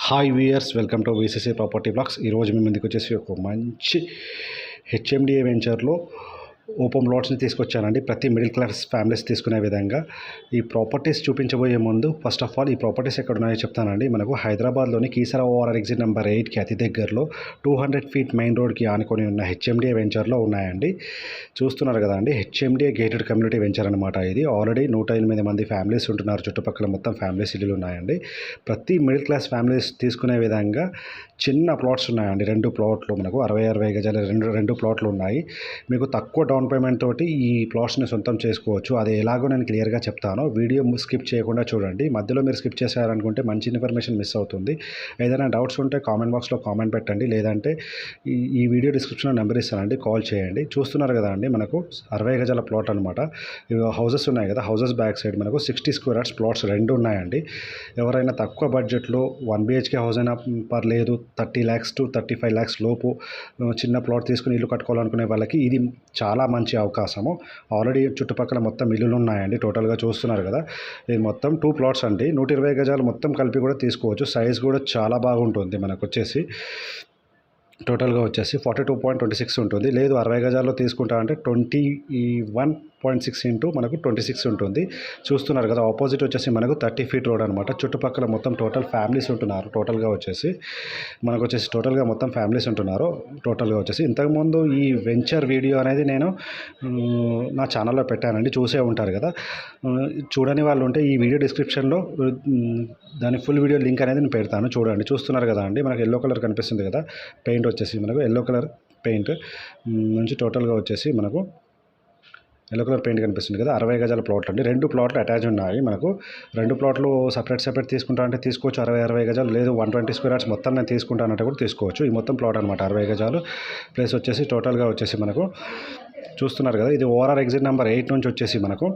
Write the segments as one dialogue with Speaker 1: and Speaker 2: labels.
Speaker 1: Hi viewers, welcome to VCC property blogs. ఈరోజు మీ ముందుకు వచ్చేసి ఒక మంచి హెచ్ఎండిఏ వెంచర్లో ఓపెన్ ప్లాట్స్ని తీసుకొచ్చానండి. ప్రతి మిడిల్ క్లాస్ ఫ్యామిలీస్ తీసుకునే విధంగా ఈ ప్రాపర్టీస్ చూపించబోయే ముందు ఫస్ట్ ఆఫ్ ఆల్ ఈ ప్రాపర్టీస్ ఎక్కడ ఉన్నాయో చెప్తానండి. మనకు హైదరాబాద్లోని కీసరా ఓఆర్ఆర్ ఎగ్జిట్ నెంబర్ 8కి అతి దగ్గరలో 200 ఫీట్ మెయిన్ రోడ్కి ఆనుకొని ఉన్న హెచ్ఎండిఏ వెంచర్లో ఉన్నాయండి. చూస్తున్నారు కదా అండి, హెచ్ఎండిఏ గేటెడ్ కమ్యూనిటీ వెంచర్ అనమాట. ఇది ఆల్రెడీ 108 మంది ఫ్యామిలీస్ ఉంటున్నారు. చుట్టుపక్కల మొత్తం ఫ్యామిలీస్ ఇల్లులు ఉన్నాయండి. ప్రతి మిడిల్ క్లాస్ ఫ్యామిలీస్ తీసుకునే విధంగా చిన్న ప్లాట్స్ ఉన్నాయండి. 2 ప్లాట్లు మనకు 60 గజాల రెండు ప్లాట్లు ఉన్నాయి. మీకు తక్కువ డౌన్ పేమెంట్ తోటి ఈ ప్లాట్స్ని సొంతం చేసుకోవచ్చు. అది ఎలాగో నేను క్లియర్గా చెప్తాను. వీడియో స్కిప్ చేయకుండా చూడండి. మధ్యలో మీరు స్కిప్ చేశారనుకుంటే మంచి ఇన్ఫర్మేషన్ మిస్ అవుతుంది. ఏదైనా డౌట్స్ ఉంటే కామెంట్ బాక్స్లో కామెంట్ పెట్టండి, లేదంటే ఈ వీడియో డిస్క్రిప్షన్లో నెంబర్ ఇస్తానండి, కాల్ చేయండి. చూస్తున్నారు కదా అండి, మనకు 60 గజాల ప్లాట్ అనమాట. హౌసెస్ ఉన్నాయి కదా, హౌసెస్ బ్యాక్ సైడ్ మనకు 60 స్క్వేర్ యార్డ్స్ ప్లాట్స్ 2 ఉన్నాయండి. ఎవరైనా తక్కువ బడ్జెట్లో 1 BHK హౌస్ అయినా పర్లేదు, 30 lakhs to 35 lakhs లోపు చిన్న ప్లాట్ తీసుకుని ఇల్లు కట్టుకోవాలనుకునే వాళ్ళకి ఇది చాలా మంచి అవకాశము. ఆల్రెడీ చుట్టుపక్కల మొత్తం ఇల్లులు ఉన్నాయండి. టోటల్గా చూస్తున్నారు కదా, ఇది మొత్తం 2 ప్లాట్స్ అండి. 120 గజాలు మొత్తం కలిపి కూడా తీసుకోవచ్చు. సైజ్ కూడా చాలా బాగుంటుంది. మనకు వచ్చేసి టోటల్గా వచ్చేసి 42.26 ఉంటుంది. లేదు 60 గజాల్లో తీసుకుంటా అంటే 21.6 ఇంటూ మనకు 26 ఉంటుంది. చూస్తున్నారు కదా, ఆపోజిట్ వచ్చేసి మనకు 30 ఫీట్ రోడ్ అనమాట. చుట్టుపక్కల మొత్తం టోటల్ ఫ్యామిలీస్ ఉంటున్నారు. టోటల్గా వచ్చేసి మనకు వచ్చేసి టోటల్గా మొత్తం ఫ్యామిలీస్ ఉంటున్నారు. టోటల్గా వచ్చేసి ఇంతకుముందు ఈ వెంచర్ వీడియో అనేది నేను నా ఛానల్లో పెట్టానండి, చూసే ఉంటారు కదా. చూడని వాళ్ళు ఉంటే ఈ వీడియో డిస్క్రిప్షన్లో దాని ఫుల్ వీడియో లింక్ అనేది నేను పెడతాను, చూడండి. చూస్తున్నారు కదా అండి, మనకు ఎల్లో కలర్ కనిపిస్తుంది కదా, పెయింట్ వచ్చేసి మనకు ఎల్లో కలర్ పెయింట్ నుంచి టోటల్గా వచ్చేసి మనకు ఎల్లో కలర్ పెయింట్ కనిపిస్తుంది కదా. 60 గజాల ప్లాట్లు అండి. 2 ప్లాట్లు అటాచ్ ఉన్నాయి. మనకు 2 ప్లాట్లు సపరేట్ తీసుకుంటా అంటే తీసుకోవచ్చు. 60 గజాలు, లేదు 120 స్క్వేర్ యార్డ్స్ మొత్తం నేను తీసుకుంటానంటే కూడా తీసుకోవచ్చు. ఈ మొత్తం ప్లాట్ అనమాట 60 గజాలు ప్లస్ వచ్చేసి టోటల్గా వచ్చేసి మనకు చూస్తున్నారు కదా, ఇది ఓఆర్ఆర్ ఎగ్జిట్ నెంబర్ 8 నుంచి వచ్చేసి మనకు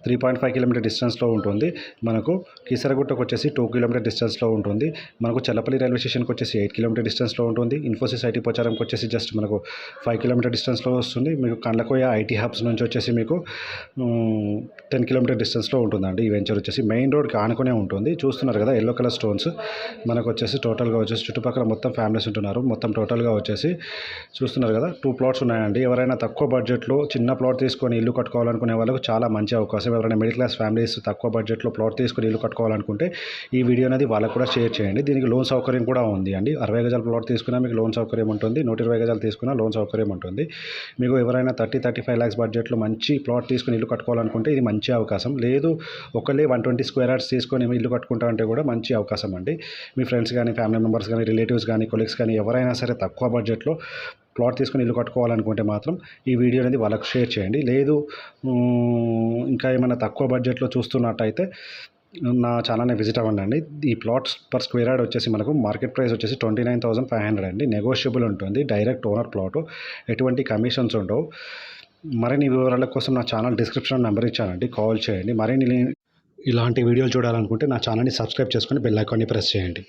Speaker 1: 3.5 కిలోమీటర్ డిస్టెన్స్లో ఉంటుంది. మనకు కీసరగుట్టకు వచ్చేసి 2 కిలోమీటర్ డిస్టెన్స్లో ఉంటుంది. మనకు చల్లపల్లి రైల్వే స్టేషన్కి వచ్చేసి 8 కిలోమీటర్ డిస్టెన్స్లో ఉంటుంది. ఇన్ఫోసిస్ ఐటీ పోచారంకి వచ్చేసి జస్ట్ మనకు 5 కిలోమీటర్ డిస్టెన్స్లో వస్తుంది. మీకు కండ్లకోయ ఐటీ హబ్స్ నుంచి వచ్చేసి మీకు 10 కిలోమీటర్ డిస్టెన్స్లో ఉంటుందండి. ఈ వెంచర్ వచ్చేసి మెయిన్ రోడ్కి ఆనుకునే ఉంటుంది. చూస్తున్నారు కదా, ఎల్లో కలర్ స్టోన్స్. మనకు వచ్చేసి టోటల్గా వచ్చేసి చుట్టుపక్కల మొత్తం ఫ్యామిలీస్ ఉంటున్నారు. మొత్తం టోటల్గా వచ్చేసి చూస్తున్నారు కదా, 2 ప్లాట్స్ ఉన్నాయండి. ఎవరైనా తక్కువ బడ్జెట్లో చిన్న ప్లాట్ తీసుకొని ఇల్లు కట్టుకోవాలనుకునే వాళ్ళకు చాలా మంచి అవకాశం. ఎవరైనా మిడిల్ క్లాస్ ఫ్యామిలీస్ తక్కువ బడ్జెట్లో ప్లాట్ తీసుకొని ఇల్లు కట్టుకోవాలనుకుంటే ఈ వీడియో అనేది వాళ్ళకు కూడా షేర్ చేయండి. దీనికి లోన్ సౌకర్యం కూడా ఉంది అండి. 60 గజాల ప్లాట్ తీసుకున్నా మీకు లోన్ సౌకర్యం ఉంటుంది. 120 గజాలు తీసుకున్నా లోన్ సౌకర్యం ఉంటుంది. మీకు ఎవరైనా 35 lakhs బడ్జెట్లో మంచి ప్లాట్ తీసుకుని ఇల్లు కట్టుకోవాలనుకుంటే ఇది మంచి అవకాశం. లేదు ఒకళ్ళే 120 స్క్వేర్ యార్డ్స్ తీసుకొని ఇల్లు కట్టుకుంటా అంటే కూడా మంచి అవకాశం అండి. మీ ఫ్రెండ్స్ కానీ, ఫ్యామిలీ మెంబర్స్ కానీ, రిలేటివ్స్ కానీ, కొలీగ్స్ కానీ ఎవరైనా సరే తక్కువ బడ్జెట్లో ప్లాట్ తీసుకుని ఇల్లు కట్టుకోవాలనుకుంటే మాత్రం ఈ వీడియో అనేది వాళ్ళకు షేర్ చేయండి. లేదు ఇంకా ఏమైనా తక్కువ బడ్జెట్లో చూస్తున్నట్టయితే నా ఛానల్ని విజిట్ అవ్వండి. ఈ ప్లాట్స్ పర్ స్క్వేర్ యార్డ్ వచ్చేసి మనకు మార్కెట్ ప్రైస్ వచ్చేసి 29,500 అండి. నెగోషియబుల్ ఉంటుంది. డైరెక్ట్ ఓనర్ ప్లాటు, ఎటువంటి కమిషన్స్ ఉండవు. మరిన్ని వివరాల కోసం నా ఛానల్ డిస్క్రిప్షన్ నెంబర్ ఇచ్చానండి, కాల్ చేయండి. మరిన్ని ఇలాంటి వీడియోలు చూడాలనుకుంటే నా ఛానల్ని సబ్స్క్రైబ్ చేసుకొని బెల్ ఐకాన్ని ప్రెస్ చేయండి.